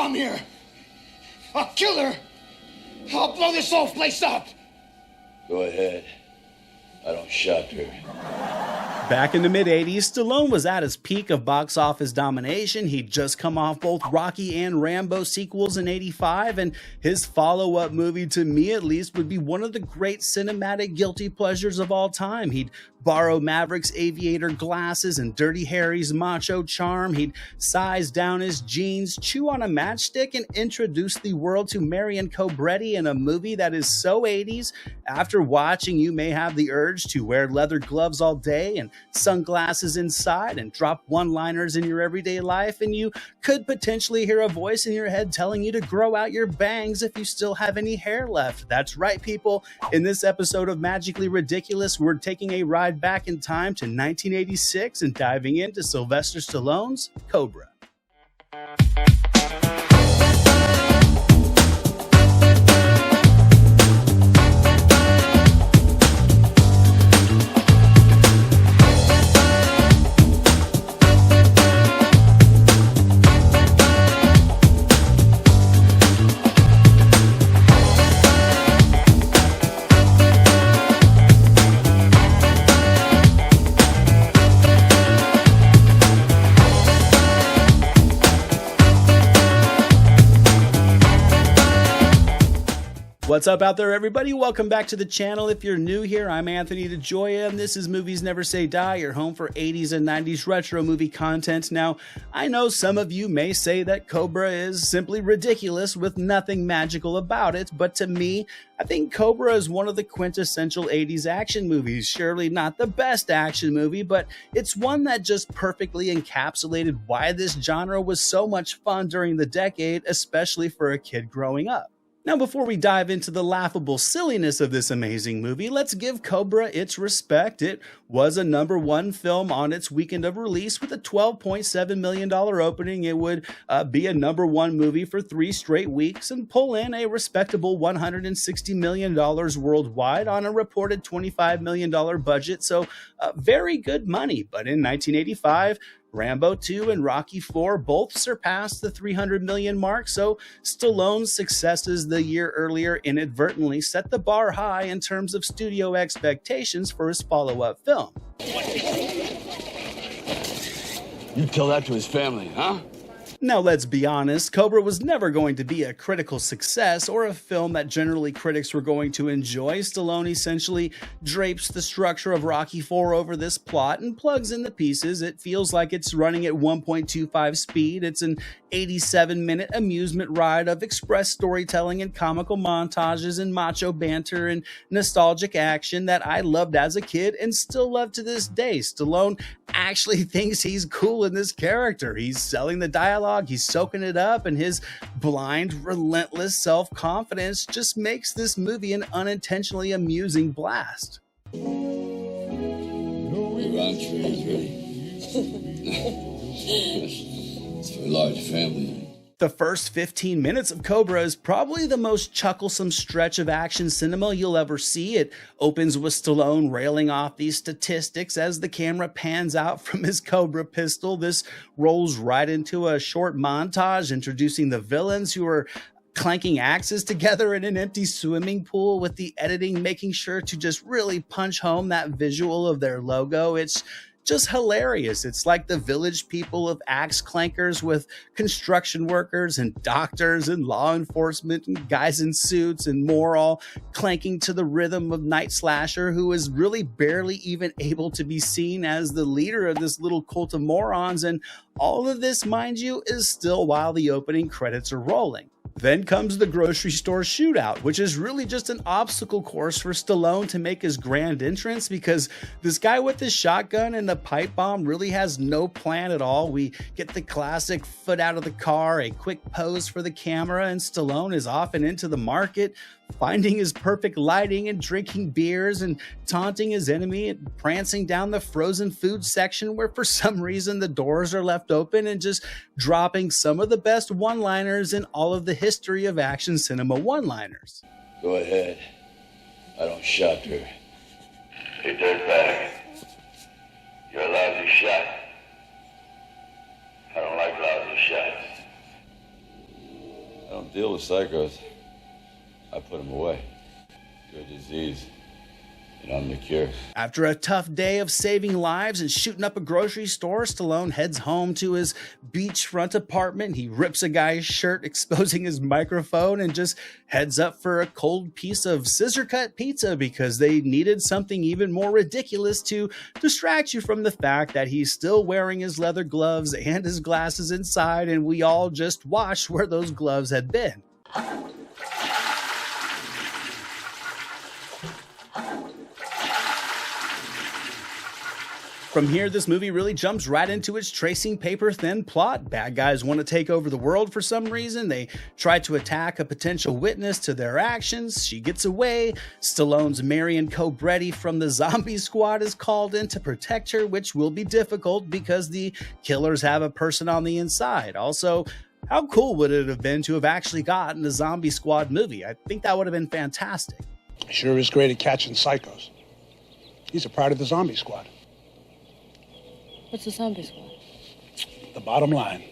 bomb here. I'll kill her. I'll blow this whole place up. Go ahead. I don't shot her. Back in the mid-'80s, Stallone was at his peak of box office domination. He'd just come off both Rocky and Rambo sequels in '85, and his follow-up movie, to me at least, would be one of the great cinematic guilty pleasures of all time. He'd borrow Maverick's aviator glasses and Dirty Harry's macho charm. He'd size down his jeans, chew on a matchstick, and introduce the world to Marion Cobretti in a movie that is so 80s. After watching, you may have the urge to wear leather gloves all day and sunglasses inside and drop one-liners in your everyday life, and you could potentially hear a voice in your head telling you to grow out your bangs if you still have any hair left. That's right, people. In this episode of Magically Ridiculous, we're taking a ride back in time to 1986 and diving into Sylvester Stallone's Cobra. What's up out there, everybody? Welcome back to the channel. If you're new here, I'm Anthony DeJoya, and this is Movies Never Say Die, your home for 80s and 90s retro movie content. Now, I know some of you may say that Cobra is simply ridiculous with nothing magical about it, but to me, I think Cobra is one of the quintessential 80s action movies. Surely not the best action movie, but it's one that just perfectly encapsulated why this genre was so much fun during the decade, especially for a kid growing up. Now, before we dive into the laughable silliness of this amazing movie, let's give Cobra its respect. It was a #1 film on its weekend of release with a $12.7 million opening. It would be a #1 movie for 3 straight weeks and pull in a respectable $160 million worldwide on a reported $25 million budget. So very good money. But in 1985, Rambo 2 and Rocky 4 both surpassed the $300 million mark, so Stallone's successes the year earlier inadvertently set the bar high in terms of studio expectations for his follow-up film. You tell that to his family, huh? Now, let's be honest, Cobra was never going to be a critical success or a film that generally critics were going to enjoy. Stallone essentially drapes the structure of Rocky 4 over this plot and plugs in the pieces. It feels like it's running at 1.25 speed. It's an 87-minute amusement ride of express storytelling and comical montages and macho banter and nostalgic action that I loved as a kid and still love to this day. Stallone actually thinks he's cool in this character. He's selling the dialogue, he's soaking it up, and his blind, relentless self-confidence just makes this movie an unintentionally amusing blast. The round tree is ready. It's for a large family. The first 15 minutes of Cobra is probably the most chucklesome stretch of action cinema you'll ever see. It opens with Stallone railing off these statistics as the camera pans out from his Cobra pistol. This rolls right into a short montage introducing the villains who are clanking axes together in an empty swimming pool, with the editing making sure to just really punch home that visual of their logo. It's just hilarious. It's like the Village People of axe clankers with construction workers and doctors and law enforcement and guys in suits and more, all clanking to the rhythm of Night Slasher, who is really barely even able to be seen as the leader of this little cult of morons. And all of this, mind you, is still while the opening credits are rolling. Then comes the grocery store shootout, which is really just an obstacle course for Stallone to make his grand entrance, because this guy with his shotgun and the pipe bomb really has no plan at all. We get the classic foot out of the car, a quick pose for the camera, and Stallone is off and into the market, finding his perfect lighting and drinking beers and taunting his enemy and prancing down the frozen food section where for some reason the doors are left open, and just dropping some of the best one-liners in all of the history of action cinema one-liners. Go ahead. I don't shot her. Hey, dirtbag. You're a lousy shot. I don't like lousy shots. don't deal with psychos. I put them away. Good disease. And I'm the cure. After a tough day of saving lives and shooting up a grocery store, Stallone heads home to his beachfront apartment. He rips a guy's shirt, exposing his microphone, and just heads up for a cold piece of scissor-cut pizza because they needed something even more ridiculous to distract you from the fact that he's still wearing his leather gloves and his glasses inside, and we all just watched where those gloves had been. From here, this movie really jumps right into its tracing paper-thin plot. Bad guys want to take over the world for some reason. They try to attack a potential witness to their actions. She gets away. Stallone's Marion Cobretti from the zombie squad is called in to protect her, which will be difficult because the killers have a person on the inside. Also, how cool would it have been to have actually gotten a zombie squad movie? I think that would have been fantastic. Sure is great at catching psychos. He's a part of the zombie squad. What's the zombie squad? The bottom line.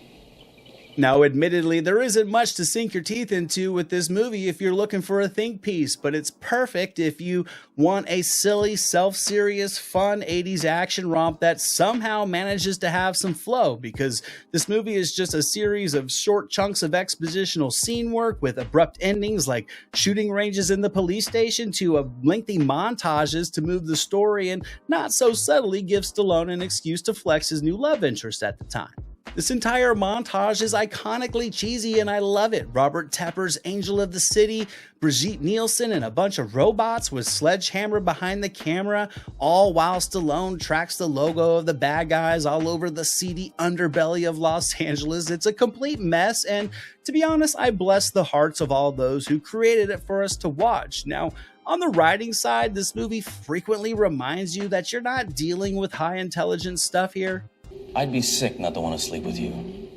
Now, admittedly, there isn't much to sink your teeth into with this movie if you're looking for a think piece, but it's perfect if you want a silly, self-serious, fun 80s action romp that somehow manages to have some flow, because this movie is just a series of short chunks of expositional scene work with abrupt endings like shooting ranges in the police station to lengthy montages to move the story and not so subtly give Stallone an excuse to flex his new love interest at the time. This entire montage is iconically cheesy and I love it. Robert Tepper's Angel of the City, Brigitte Nielsen, and a bunch of robots with Sledgehammer behind the camera, all while Stallone tracks the logo of the bad guys all over the seedy underbelly of Los Angeles. It's a complete mess, and to be honest, I bless the hearts of all those who created it for us to watch. Now, on the writing side, this movie frequently reminds you that you're not dealing with high intelligence stuff here. I'd be sick not to want to sleep with you.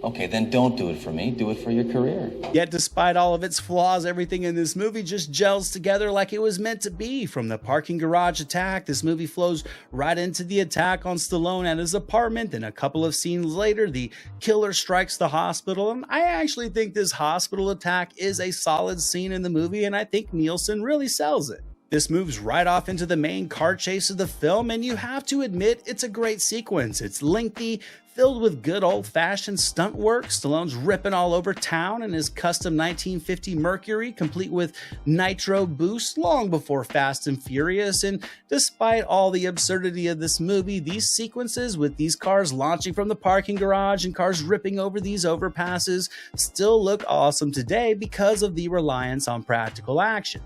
Okay, then don't do it for me. Do it for your career. Yet despite all of its flaws, everything in this movie just gels together like it was meant to be. From the parking garage attack, this movie flows right into the attack on Stallone at his apartment. Then a couple of scenes later, the killer strikes the hospital. And I actually think this hospital attack is a solid scene in the movie, and I think Nielsen really sells it. This moves right off into the main car chase of the film, and you have to admit it's a great sequence. It's lengthy, filled with good old-fashioned stunt work. Stallone's ripping all over town in his custom 1950 Mercury, complete with nitro boost long before Fast and Furious. And despite all the absurdity of this movie, these sequences with these cars launching from the parking garage and cars ripping over these overpasses still look awesome today because of the reliance on practical action.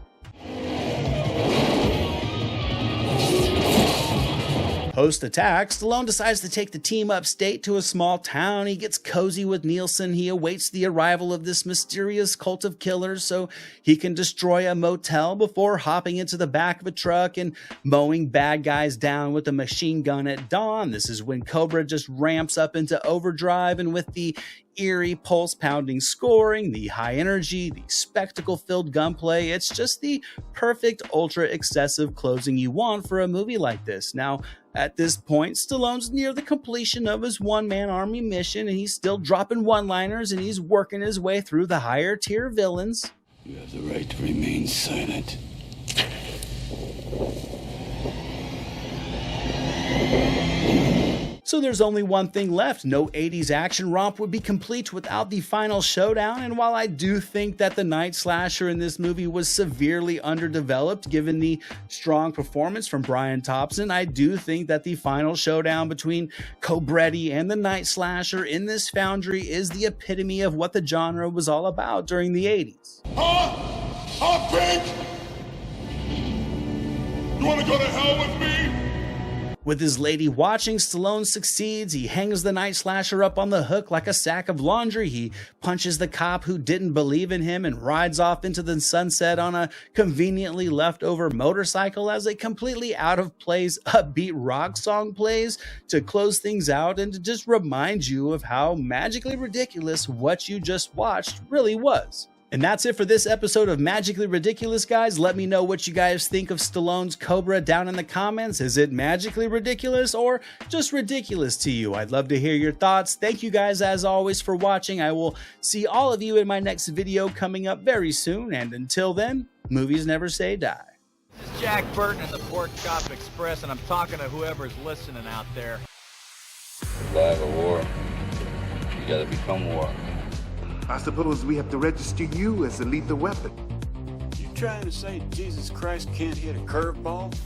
Post-attack, Stallone decides to take the team upstate to a small town. He gets cozy with Nielsen. He awaits the arrival of this mysterious cult of killers so he can destroy a motel before hopping into the back of a truck and mowing bad guys down with a machine gun at dawn. This is when Cobra just ramps up into overdrive, and with the eerie pulse-pounding scoring, the high energy, the spectacle-filled gunplay, it's just the perfect ultra-excessive closing you want for a movie like this. Now, at this point, Stallone's near the completion of his one-man army mission, and he's still dropping one-liners, and he's working his way through the higher-tier villains. You have the right to remain silent. So there's only one thing left. No 80s action romp would be complete without the final showdown, and while I do think that the night slasher in this movie was severely underdeveloped given the strong performance from Brian Thompson, I do think that the final showdown between Cobretti and the night slasher in this foundry is the epitome of what the genre was all about during the 80s. Pink! You wanna go to hell with me? With his lady watching, Stallone succeeds. He hangs the night slasher up on the hook like a sack of laundry. He punches the cop who didn't believe in him and rides off into the sunset on a conveniently leftover motorcycle as a completely out of place upbeat rock song plays to close things out and to just remind you of how magically ridiculous what you just watched really was. And that's it for this episode of Magically Ridiculous, guys. Let me know what you guys think of Stallone's Cobra down in the comments. Is it magically ridiculous or just ridiculous to you? I'd love to hear your thoughts. Thank you guys, as always, for watching. I will see all of you in my next video coming up very soon. And until then, movies never say die. This is Jack Burton in the Pork Chop Express, and I'm talking to whoever's listening out there. Survive a war, you gotta become war. I suppose we have to register you as a lethal weapon. You trying to say Jesus Christ can't hit a curveball?